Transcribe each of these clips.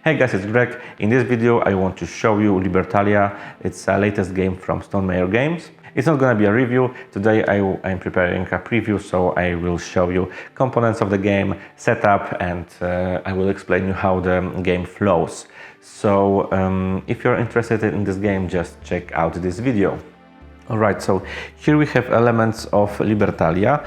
Hey guys, it's Greg. In this video I want to show you Libertalia. It's the latest game from Stonemaier Games. It's not gonna be a review. Today I'm preparing a preview, so I will show you components of the game, setup, and I will explain you how the game flows. So if you're interested in this game, just check out this video. Alright, so here we have elements of Libertalia.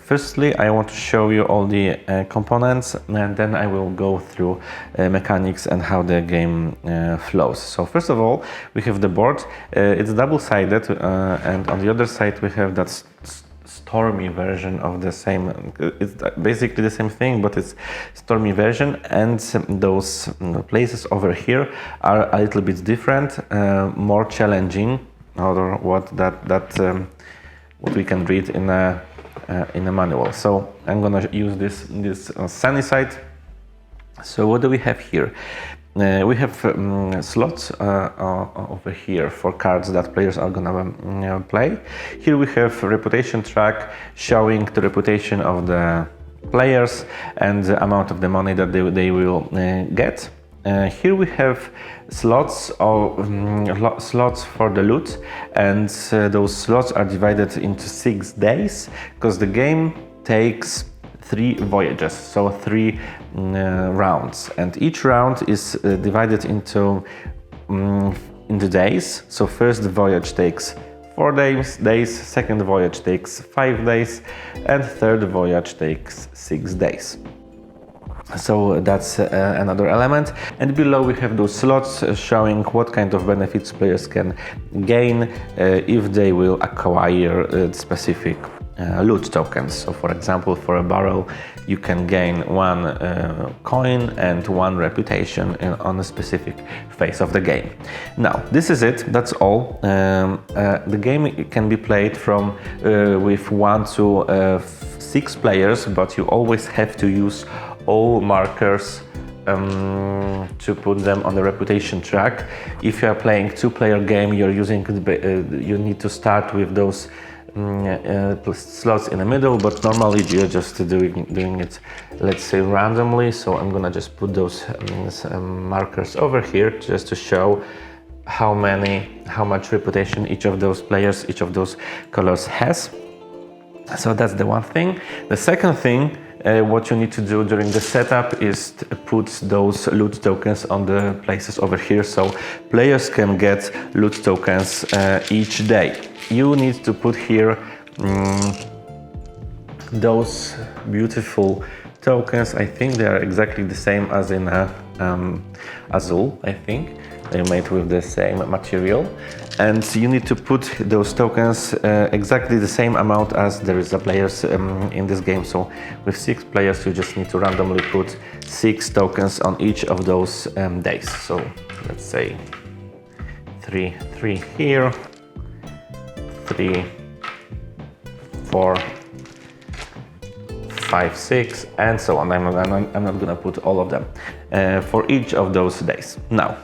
Firstly, I want to show you all the components, and then I will go through mechanics and how the game flows. So first of all, we have the board. It's double-sided, and on the other side we have that stormy version of the same. It's basically the same thing, but it's stormy version, and those places over here are a little bit different, more challenging. Or what we can read in a manual. So I'm gonna use this sunny side. So what do we have here? We have slots over here for cards that players are gonna play. Here we have reputation track showing the reputation of the players and the amount of the money that they will get. Here we have slots for the loot, and those slots are divided into 6 days because the game takes 3 voyages, so 3 rounds, and each round is divided into the days. So first voyage takes 4 days, second voyage takes 5 days, and third voyage takes 6 days. So that's another element, and below we have those slots showing what kind of benefits players can gain if they will acquire specific loot tokens. So for example, for a barrel you can gain 1 coin and 1 reputation on a specific phase of the game. Now this is it, that's all. The game can be played from with 1 to 6 players, but you always have to use all markers to put them on the reputation track. If you are playing 2-player game, you're using you need to start with those slots in the middle, but normally you're just doing it, let's say, randomly. So I'm gonna just put those markers over here just to show how much reputation each of those players, each of those colors has. So that's the one thing. The second thing, what you need to do during the setup is to put those loot tokens on the places over here, so players can get loot tokens each day. You need to put here those beautiful tokens. I think they are exactly the same as in Azul, I think. They're made with the same material, and you need to put those tokens exactly the same amount as there is a players in this game. So with 6 players you just need to randomly put 6 tokens on each of those days. So let's say 3 here, 3, 4, 5, 6, and so on. I'm not gonna put all of them for each of those days. Now,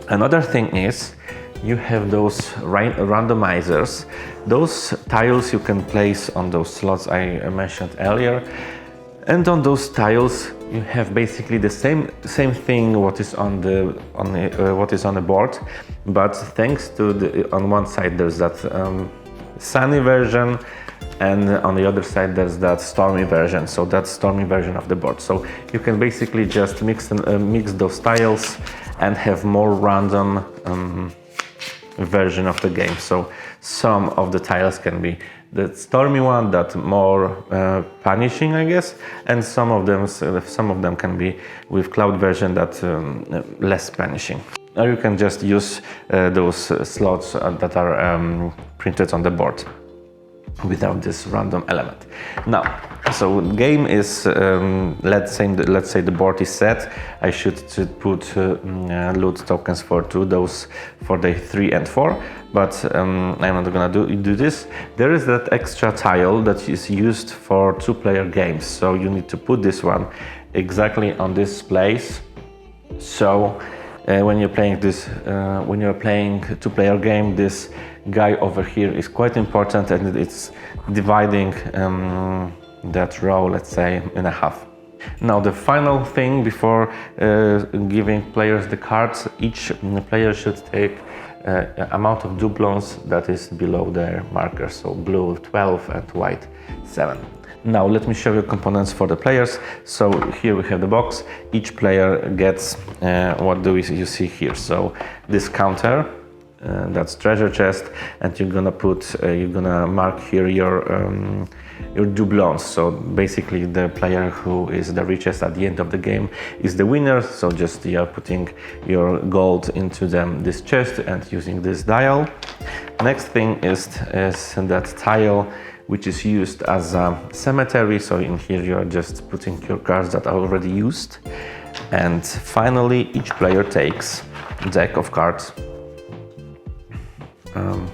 another thing is you have those randomizers. Those tiles you can place on those slots I mentioned earlier, and on those tiles you have basically the same thing what is on the board, but thanks to on one side there's that sunny version, and on the other side there's that stormy version. So that's stormy version of the board. So you can basically just mix those tiles and have more random version of the game. So some of the tiles can be the stormy one, that more punishing, I guess, and some of them can be with cloud version, that less punishing. Or you can just use those slots that are printed on the board without this random element. Now, so the game is, let's say the board is set. I should put loot tokens for those for day 3 and 4, but I'm not gonna do this. There is that extra tile that is used for 2-player games, so you need to put this one exactly on this place. So when you're playing a 2-player game, this guy over here is quite important, and it's dividing that row, let's say, in a half. Now the final thing before giving players the cards, each player should take amount of doublons that is below their marker, so blue 12 and white 7. Now let me show you components for the players. So here we have the box. Each player gets what do you see here? So this counter, that's treasure chest, and you're gonna mark here your doublons. So basically the player who is the richest at the end of the game is the winner. So just you're putting your gold into this chest and using this dial. Next thing is that tile, which is used as a cemetery. So in here you're just putting your cards that are already used. And finally each player takes a deck of cards.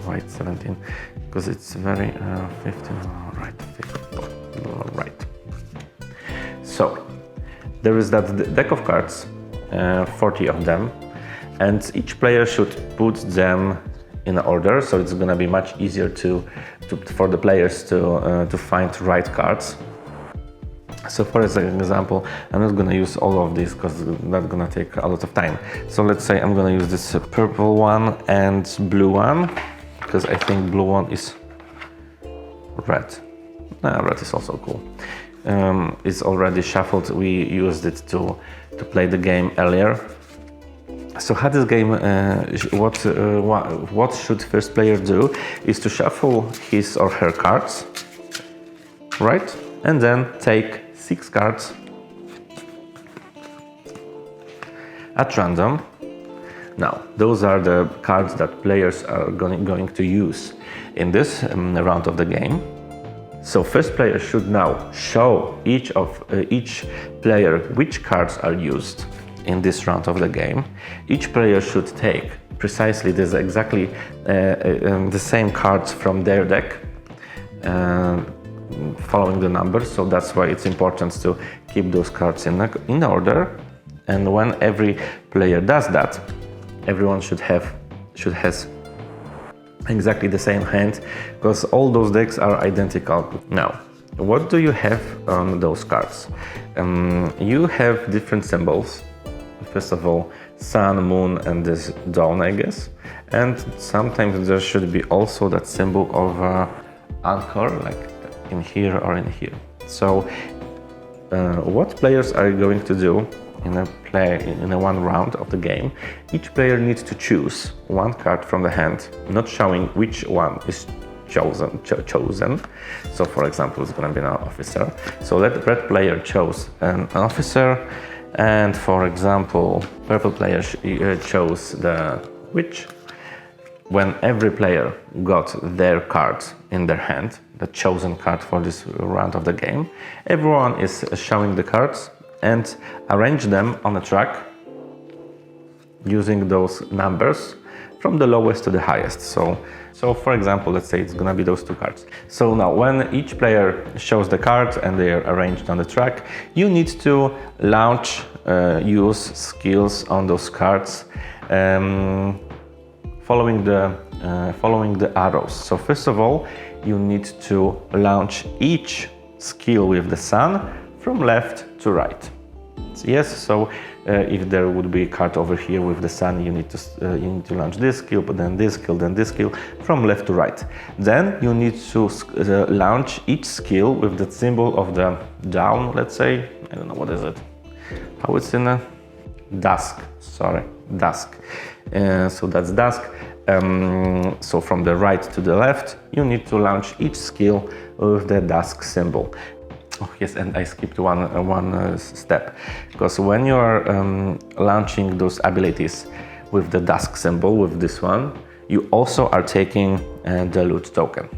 Right, 17, because it's very 15, right, 15, right. So there is that deck of cards, 40 of them, and each player should put them in order, so it's gonna be much easier for the players to find right cards. So for example, I'm not gonna use all of these because that's gonna take a lot of time. So let's say I'm gonna use this purple one and blue one, because I think blue one is red. Red is also cool. It's already shuffled. We used it to play the game earlier. So how this game, what should first player do is to shuffle his or her cards, right? And then take 6 cards at random. Now, those are the cards that players are going to use in this round of the game. So first player should now show each player which cards are used in this round of the game. Each player should take precisely exactly the same cards from their deck, following the numbers. So that's why it's important to keep those cards in order. And when every player does that, everyone should has exactly the same hand, because all those decks are identical. Now, what do you have on those cards? You have different symbols. First of all, sun, moon, and this dawn, I guess. And sometimes there should be also that symbol of anchor, like in here or in here. So what players are going to do in a one round of the game? Each player needs to choose one card from the hand, not showing which one is chosen. So for example, it's going to be an officer. So let the red player chose an officer, and for example, purple player chose the witch. When every player got their card in their hand, the chosen card for this round of the game, everyone is showing the cards and arrange them on a track using those numbers from the lowest to the highest. So for example, let's say it's gonna be those 2 cards. So now when each player shows the cards and they are arranged on the track, you need to launch, use skills on those cards, following the arrows. So first of all, you need to launch each skill with the sun from left to right. Yes, so if there would be a card over here with the sun, you need to launch this skill, but then this skill from left to right. Then you need to launch each skill with the symbol of the dawn, let's say. I don't know, what is it? How it's in a dusk, sorry, dusk. So that's dusk. So from the right to the left, you need to launch each skill with the dusk symbol. Oh yes, and I skipped one step, because when you are launching those abilities with the dusk symbol, with this one, you also are taking the loot token.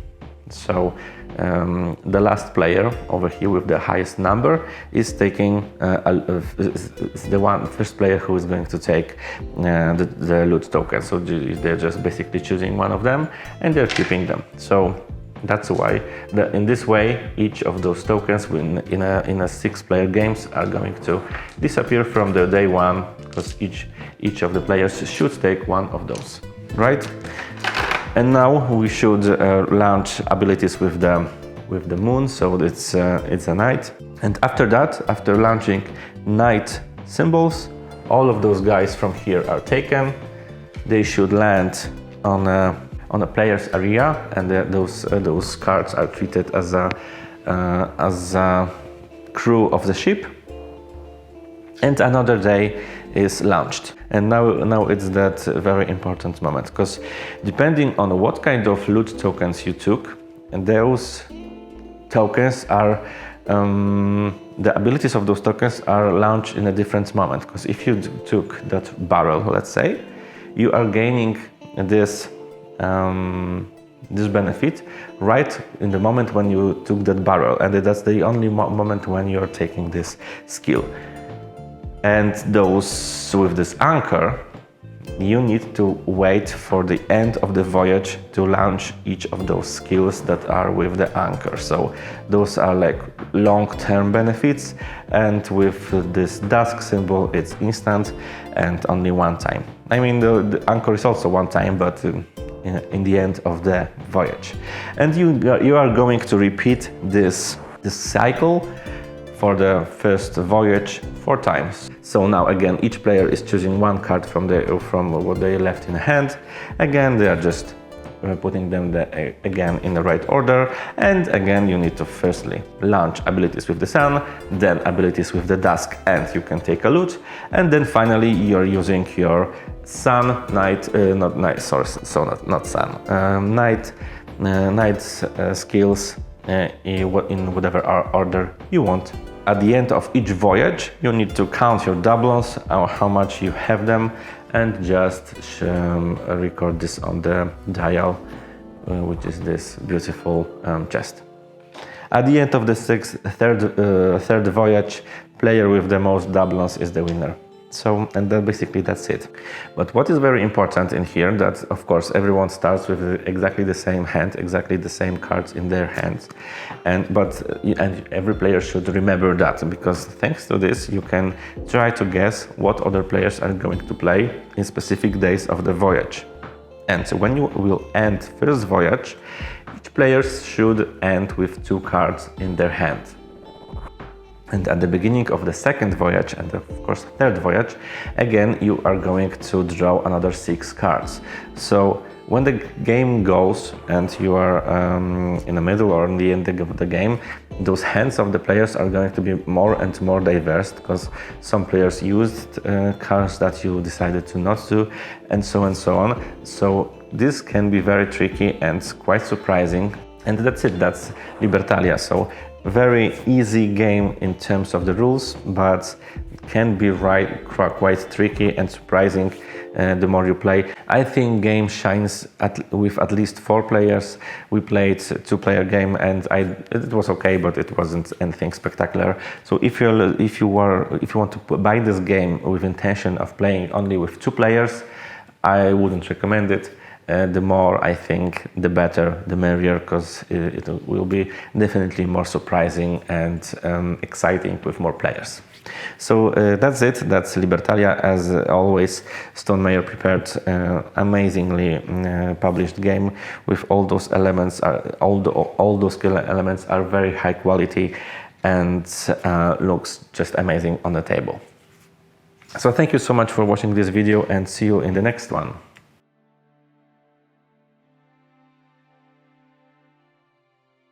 So the last player over here with the highest number is taking the first player who is going to take the loot token. So they're just basically choosing one of them and they're keeping them. So that's why in this way each of those tokens in a 6-player games are going to disappear from the day one, because each of the players should take one of those, right? And now we should launch abilities with the moon, so it's a night. And after that, after launching knight symbols, all of those guys from here are taken. They should land on a player's area, and those cards are treated as a crew of the ship. And another day is launched. And now it's that very important moment, because depending on what kind of loot tokens you took, and those tokens are the abilities of those tokens are launched in a different moment. Because if you took that barrel, let's say, you are gaining this benefit right in the moment when you took that barrel, and that's the only moment when you're taking this skill. And those with this anchor, you need to wait for the end of the voyage to launch each of those skills that are with the anchor. So those are like long-term benefits, and with this dusk symbol it's instant and only one time. I mean, the anchor is also one time, but in the end of the voyage. And you are going to repeat this cycle for the first voyage 4 times. So now again, each player is choosing one card from what they left in hand. Again, they are just putting them again in the right order. And again, you need to firstly launch abilities with the sun, then abilities with the dusk, and you can take a loot. And then finally, you're using your sun, night, not sun, night skills in whatever order you want. At the end of each voyage, you need to count your doublons, how much you have them, and just record this on the dial, which is this beautiful chest. At the end of the third voyage, player with the most doublons is the winner. So, and then basically that's it. But what is very important in here, that of course everyone starts with exactly the same hand, exactly the same cards in their hands, and every player should remember that, because thanks to this you can try to guess what other players are going to play in specific days of the voyage. And so when you will end first voyage, each player should end with 2 cards in their hand. And at the beginning of the second voyage, and of course third voyage, again you are going to draw another 6 cards. So when the game goes and you are in the middle or in the end of the game, those hands of the players are going to be more and more diverse, because some players used cards that you decided to not do, and so on. So this can be very tricky and quite surprising. And that's it, that's Libertalia. So very easy game in terms of the rules, but can be quite tricky and surprising the more you play. I think game shines with at least 4 players. We played 2-player game, and it was okay, but it wasn't anything spectacular. So if you want to buy this game with intention of playing only with 2 players, I wouldn't recommend it. The more, I think, the better, the merrier, because it will be definitely more surprising and exciting with more players. So that's it, that's Libertalia. As always, Stone Meyer prepared amazingly published game with all those elements. All those skill elements are very high quality and looks just amazing on the table. So thank you so much for watching this video, and see you in the next one.